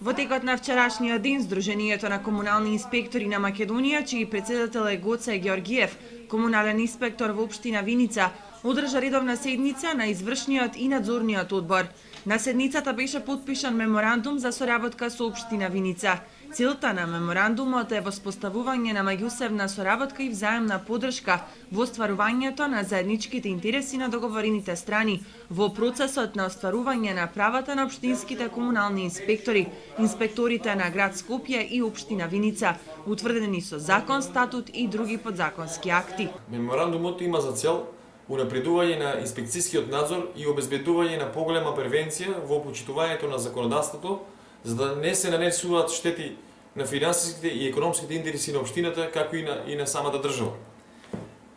Во текот на вчерашниот ден, Сдруженијето на комунални инспектори на Македонија, чиј председател е Гоце Ѓоргиев, комунален инспектор во општина Виница, одржа редовна седница на извршниот и надзорниот одбор. На седницата беше потпишан меморандум за соработка со општина Виница. Целта на меморандумот е воспоставување на меѓусебна соработка и взаемна подршка во остварувањето на заедничките интереси на договорените страни во процесот на остварување на правата на општинските комунални инспектори, инспекторите на град Скопје и општина Виница, утврдени со закон, статут и други подзаконски акти. Меморандумот има за цел унапредување на инспекцијскиот надзор и обезбедување на поголема превенција во почитувањето на законодавството, за да не се нанесуваат штети на финансиските и економските интереси на општината, како и на самата држава.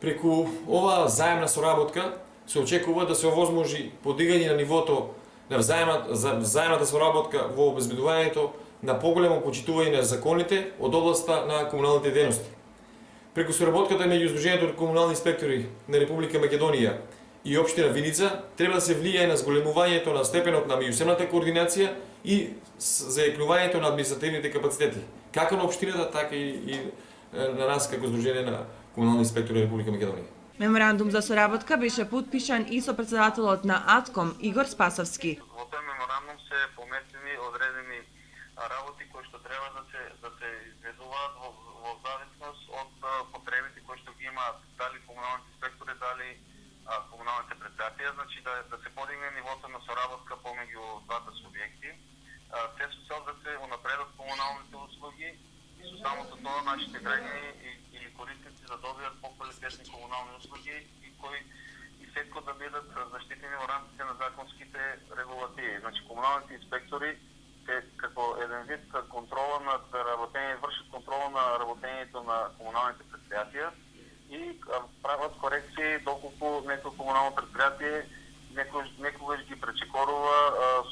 Преку оваа заемна соработка се очекува да се овозможи подигање на нивото на заемната соработка во обезбедувањето на поголемо почитување на законите од областа на комуналните дејности. Преку соработката меѓу Сдруженијето на комунални инспектори на Република Македонија и општина Виница треба да се влијае на зголемувањето на степенот на меѓусебната координација и заекнувањето на административните капацитети, како на општината, така и на нас како Сдружение на комунални инспектори на Република Македонија. Меморандум за соработка беше потпишан и со председателот на АТКОМ Игор Спасовски. Во тој меморандум се пометени одредени работи кои што треба да се изведуваат во зависност од потребите кои што ги имаат дали комуналните инспектори, дали комуналните предпријатија, значи да се подигне нивото на соработка помеѓу двата субјекти, се со цел да се унапредат комуналните услуги и со самото тоа нашите граѓани или корисници да добијат поквалитетни комунални услуги и сетко да бидат заштитени во рамките на законските регулативи. Значи комуналните инспектори како еден вид контрола над работење, вршат контрола на работењето на комуналните предпријатија и прават корекции доколку некој комунално предпријатие некогаш ги пречекорува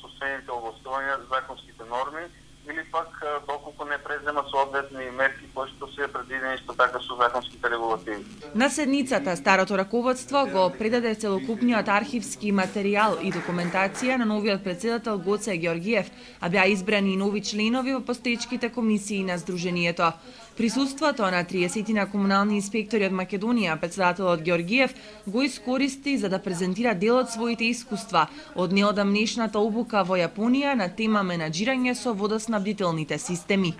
собствените овластувања, законските норми или пак доколку не презема соодветни мерки кои што се предвидени исто така со законските регулативи. На седницата старото раководство го предаде целокупниот архивски материјал и документација на новиот председател Гоце Ѓоргиев, а беа избрани и нови членови во постоечките комисии на Сдруженијето. Присуството на 30 на комунални инспектори од Македонија, председателот Ѓоргиев го искористи за да презентира дел од своите искуства од неодамнешната обука во Јапонија на тема менаџирање со водоснабдителните системи.